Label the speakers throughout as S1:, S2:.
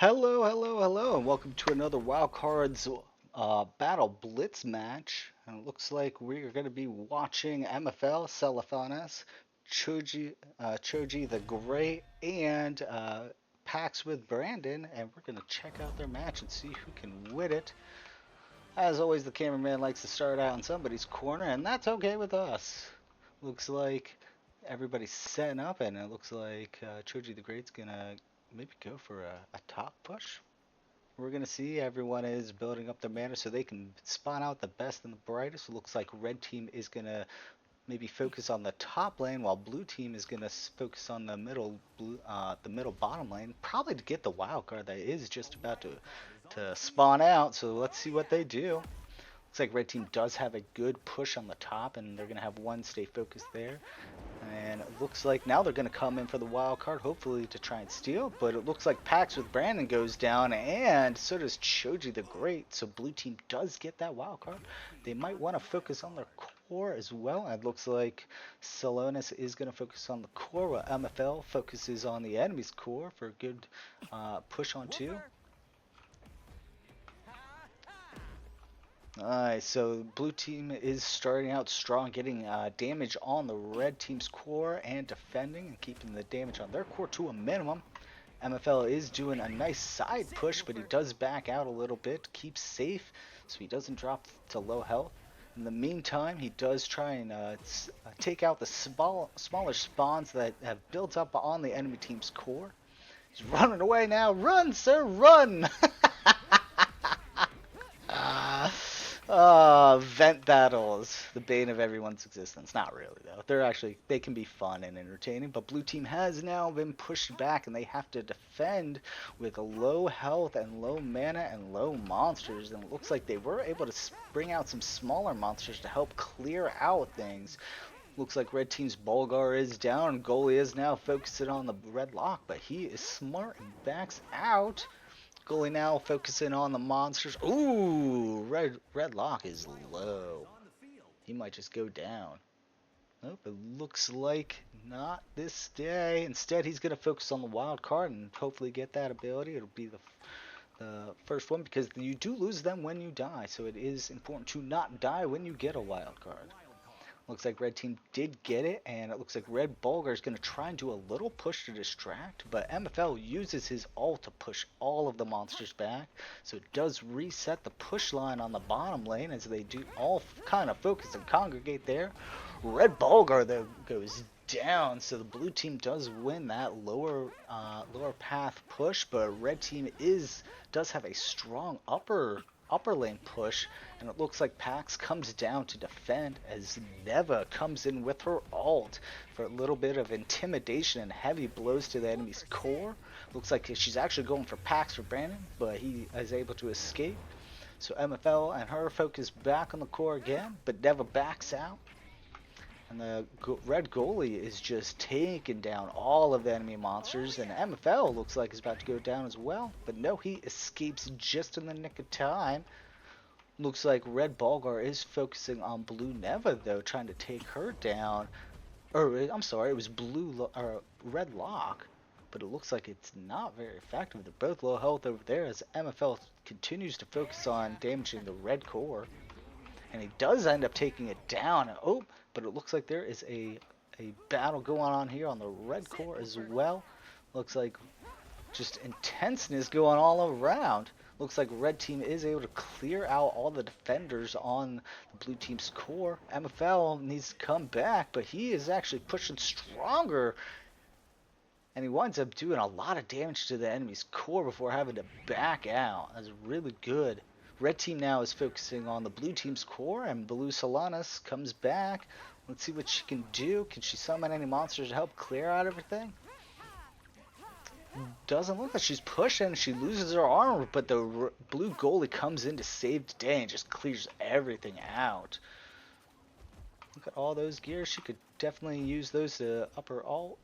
S1: Hello, hello, hello, and welcome to another Wildcards Battle Blitz match. And it looks like we're going to be watching MFL, Celephanes, Choji the Great, and Pax with Brandon, and we're going to check out their match and see who can win it. As always, the cameraman likes to start out in somebody's corner, and that's okay with us. Looks like everybody's setting up, and it looks like Choji the Great's going to maybe go for a top push. We're going to see everyone is building up their mana so they can spawn out the best and the brightest. It looks like red team is going to maybe focus on the top lane while blue team is going to focus on the middle bottom lane, probably to get the wild card that is just about to spawn out. So let's see what they do. Looks like red team does have a good push on the top, and they're going to have one stay focused there. And it looks like now they're going to come in for the wild card, hopefully to try and steal. But it looks like Pax with Brandon goes down, and so does Choji the Great. So blue team does get that wild card. They might want to focus on their core as well. And it looks like Celonis is going to focus on the core, while MFL focuses on the enemy's core for a good push on two. Alright, so blue team is starting out strong, getting damage on the red team's core and defending and keeping the damage on their core to a minimum. MFL is doing a nice side push, but he does back out a little bit, keeps safe, so he doesn't drop to low health. In the meantime, he does try and take out the smaller spawns that have built up on the enemy team's core. He's running away now. Run, sir, run! Vent battles, the bane of everyone's existence. Not really though. They can be fun and entertaining, but blue team has now been pushed back and they have to defend with low health and low mana and low monsters, and it looks like they were able to bring out some smaller monsters to help clear out things. Looks like red team's Bulgar is down. Goalie is now focusing on the red lock, but he is smart and backs out. Goalie now focusing on the monsters. Ooh, red lock is low. He might just go down. Nope, it looks like not this day. Instead, he's going to focus on the wild card and hopefully get that ability. It'll be the first one because you do lose them when you die. So it is important to not die when you get a wild card. Looks like red team did get it, and it looks like red Bulgar is going to try and do a little push to distract, but MFL uses his ult to push all of the monsters back, so it does reset the push line on the bottom lane as they do all kind of focus and congregate there. Red Bulgar though goes down, so the blue team does win that lower path push, but red team does have a strong upper lane push, and it looks like Pax comes down to defend as Neva comes in with her ult for a little bit of intimidation and heavy blows to the enemy's core. Looks like she's actually going for Pax for Brandon, but he is able to escape. So MFL and her focus back on the core again, but Neva backs out. And the red goalie is just taking down all of the enemy monsters, and MFL looks like he's about to go down as well. But no, he escapes just in the nick of time. Looks like red Bulgar is focusing on blue Neva though, trying to take her down. Or I'm sorry, it was red lock, but it looks like it's not very effective. They're both low health over there as MFL continues to focus on damaging the red core. And he does end up taking it down. Oh, but it looks like there is a battle going on here on the red core as well. Looks like just intenseness going all around. Looks like red team is able to clear out all the defenders on the blue team's core. MFL needs to come back, but he is actually pushing stronger. And he winds up doing a lot of damage to the enemy's core before having to back out. That's really good. Red team now is focusing on the blue team's core, and blue Solanas comes back. Let's see what she can do. Can she summon any monsters to help clear out everything? Doesn't look like she's pushing. She loses her armor, but the blue goalie comes in to save the day and just clears everything out. Look at all those gears. She could definitely use those to up her ult.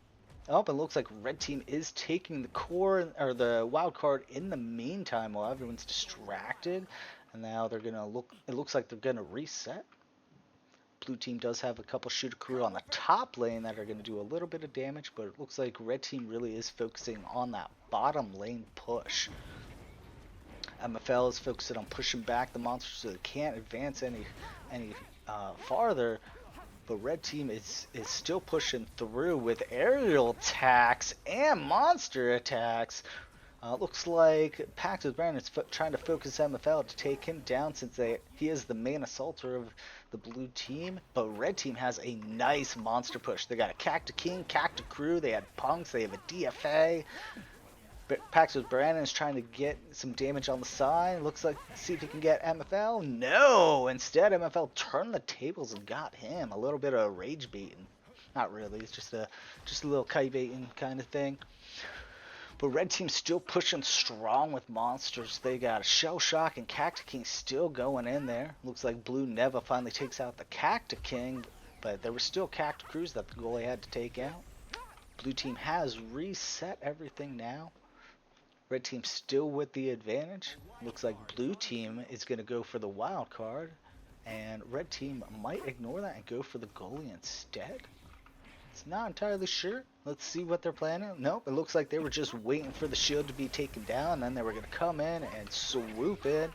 S1: Oh, it looks like red team is taking the core or the wild card in the meantime while everyone's distracted. And now they're gonna it looks like they're gonna reset. Blue team does have a couple shooter crew on the top lane that are going to do a little bit of damage, but it looks like red team really is focusing on that bottom lane push. MFL is focusing on pushing back the monsters so they can't advance any farther. But red team is still pushing through with aerial attacks and monster attacks. Looks like Pax with Brandon is trying to focus MFL to take him down since he is the main assaulter of the blue team. But red team has a nice monster push. They got a Cactus King, Cactus Crew, they had Punks, they have a DFA. Pax with Brandon is trying to get some damage on the side. Looks like, see if he can get MFL. No! Instead, MFL turned the tables and got him. A little bit of rage baiting. Not really, it's just a little kite baiting kind of thing. But red team's still pushing strong with monsters. They got a Shell Shock and Cactus King still going in there. Looks like blue Neva finally takes out the Cactus King, but there were still Cactus Crews that the goalie had to take out. Blue team has reset everything now. Red team still with the advantage. Looks like blue team is going to go for the wild card, and red team might ignore that and go for the goalie instead. It's not entirely sure. Let's see what they're planning. Nope, it looks like they were just waiting for the shield to be taken down, and then they were going to come in and swoop in.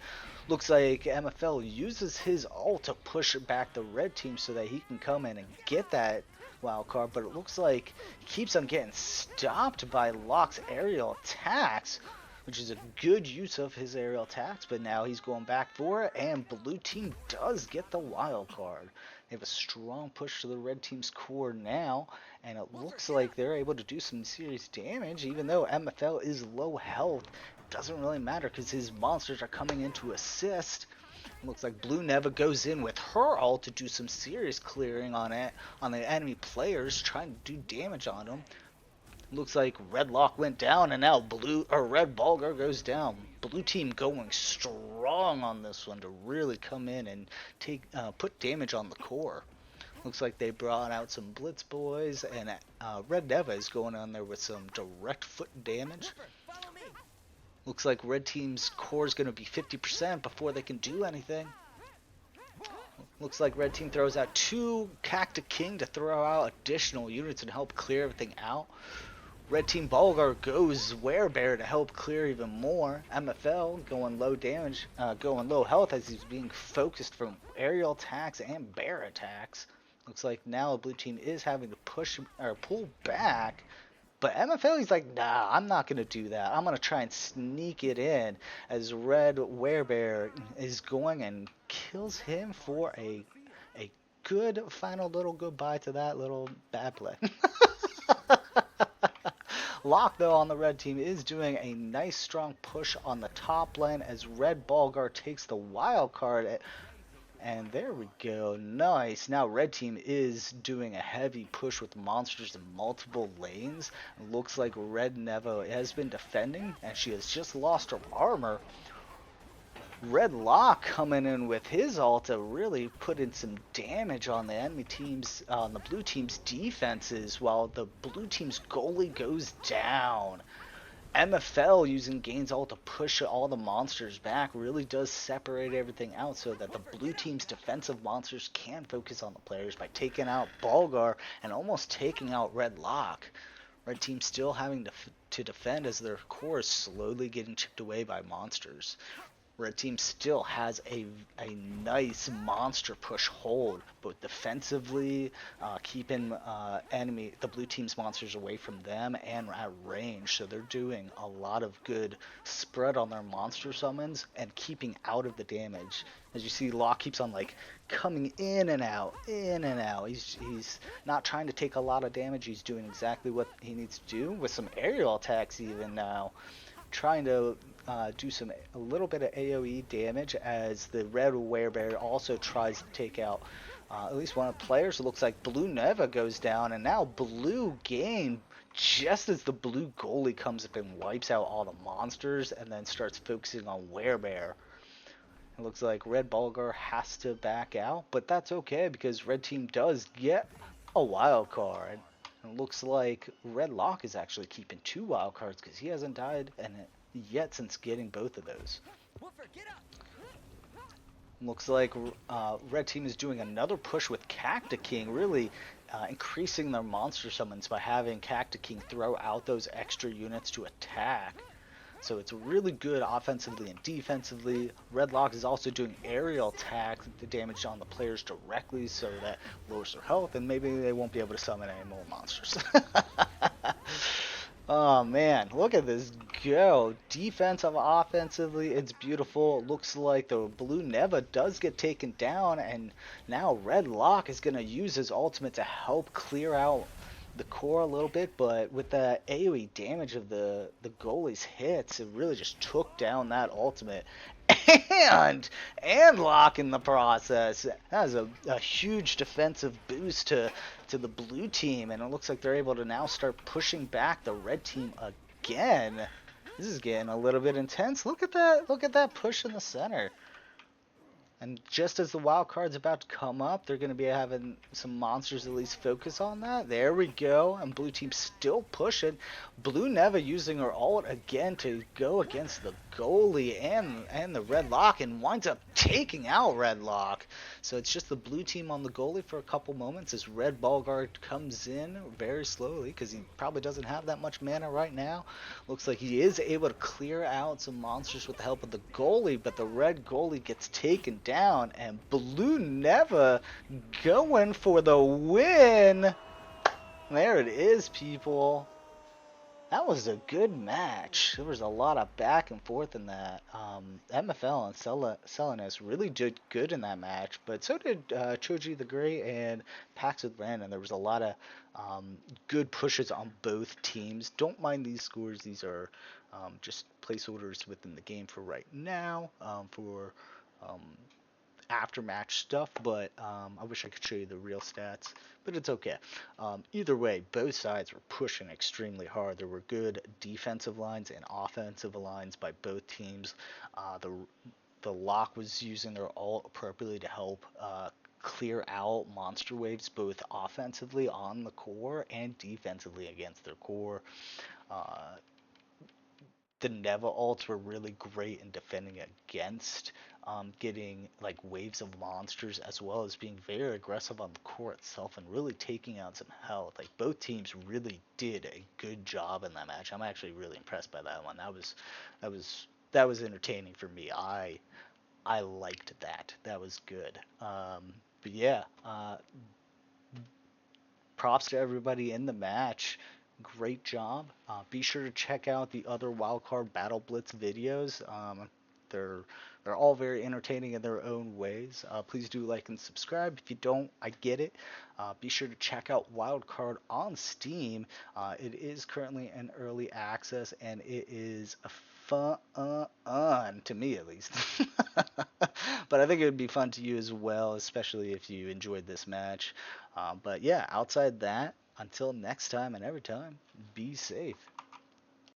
S1: Looks like MFL uses his ult to push back the red team so that he can come in and get that wild card, but it looks like he keeps on getting stopped by Locke's aerial attacks, which is a good use of his aerial attacks, but now he's going back for it, and blue team does get the wild card. They have a strong push to the red team's core now, and it looks like they're able to do some serious damage, even though MFL is low health. It doesn't really matter because his monsters are coming in to assist. It looks like blue Neva goes in with her ult to do some serious clearing on the enemy players, trying to do damage on them. Looks like red Lock went down, and now red Bulgar goes down. Blue team going strong on this one to really come in and put damage on the core. Looks like they brought out some Blitz boys, and red Neva is going on there with some direct foot damage. Looks like red team's core is going to be 50% before they can do anything. Looks like red team throws out 2 Cactus King to throw out additional units and help clear everything out. Red team Bulgar goes Werebear to help clear even more. MFL going low damage, going low health as he's being focused from aerial attacks and bear attacks. Looks like now the blue team is having to push or pull back. But MFL, he's like, nah, I'm not going to do that. I'm going to try and sneak it in as red Werebear is going and kills him for a good final little goodbye to that little bad play. Locke, though, on the red team is doing a nice strong push on the top lane as red Bulgar takes the wild card. And there we go. Nice. Now red team is doing a heavy push with monsters in multiple lanes. It looks like red Neva has been defending, and she has just lost her armor. Red Lock coming in with his ult to really put in some damage on the enemy team's, on the blue team's defenses, while the blue team's goalie goes down. MFL using Gain's ult to push all the monsters back really does separate everything out so that the blue team's defensive monsters can focus on the players by taking out Bulgar and almost taking out Red Lock. Red team still having to defend as their core is slowly getting chipped away by monsters. Red team still has a nice monster push hold, both defensively, keeping the blue team's monsters away from them and at range. So they're doing a lot of good spread on their monster summons and keeping out of the damage. As you see, Locke keeps on like coming in and out, in and out. He's not trying to take a lot of damage. He's doing exactly what he needs to do with some aerial attacks even now. Trying to do a little bit of AoE damage as the red Werebear also tries to take out at least one of the players. It looks like blue Neva goes down, and now blue gain just as the blue goalie comes up and wipes out all the monsters and then starts focusing on Werebear. It looks like red Bulgar has to back out, but that's okay because red team does get a wild card. It looks like red Lock is actually keeping 2 wild cards because he hasn't died yet since getting both of those. Looks like Red Team is doing another push with Cacta King, really increasing their monster summons by having Cacta King throw out those extra units to attack. So it's really good offensively and defensively. Redlock is also doing aerial attack, the damage on the players directly, so that lowers their health, and maybe they won't be able to summon any more monsters. Oh man, look at this go. Defensive, offensively, it's beautiful. It looks like the blue Neva does get taken down, and now Red Lock is going to use his ultimate to help clear out the core a little bit, but with the AoE damage of the goalie's hits, it really just took down that ultimate. And Lock in the process has a huge defensive boost to the blue team, and it looks like they're able to now start pushing back the red team again. This is getting a little bit intense. Look at that! Look at that push in the center. And just as the wild card's about to come up, they're going to be having some monsters at least focus on that. There we go. And blue team still pushing. Blue Neva using her ult again to go against the goalie and the red lock, and winds up taking out red lock. So it's just the blue team on the goalie for a couple moments as red ball guard comes in very slowly because he probably doesn't have that much mana right now. Looks like he is able to clear out some monsters with the help of the goalie, but the red goalie gets taken down, and blue Neva going for the win. There it is, people. That was a good match. There was a lot of back and forth in that. MFL and Selenis really did good in that match, but so did Choji the Great and Pax with Brandon. There was a lot of good pushes on both teams. Don't mind these scores. These are just placeholders within the game for right now, for um, after match stuff, but I wish I could show you the real stats, but it's okay. Either way, both sides were pushing extremely hard. There were good defensive lines and offensive lines by both teams. The Lock was using their ult appropriately to help clear out monster waves both offensively on the core and defensively against their core. Uh, the Neva ults were really great in defending against getting like waves of monsters, as well as being very aggressive on the core itself and really taking out some health. Like both teams really did a good job in that match. I'm actually really impressed by that one. That was entertaining for me. I liked that. That was good. But yeah, props to everybody in the match. Great job. Be sure to check out the other Wildcard Battle Blitz videos. They're they're all very entertaining in their own ways. Please do like and subscribe. If you don't, I get it. Be sure to check out Wildcard on Steam. It is currently in early access, and it is a fun to me at least. But I think it would be fun to you as well, especially if you enjoyed this match. But yeah, outside that, until next time and every time, be safe.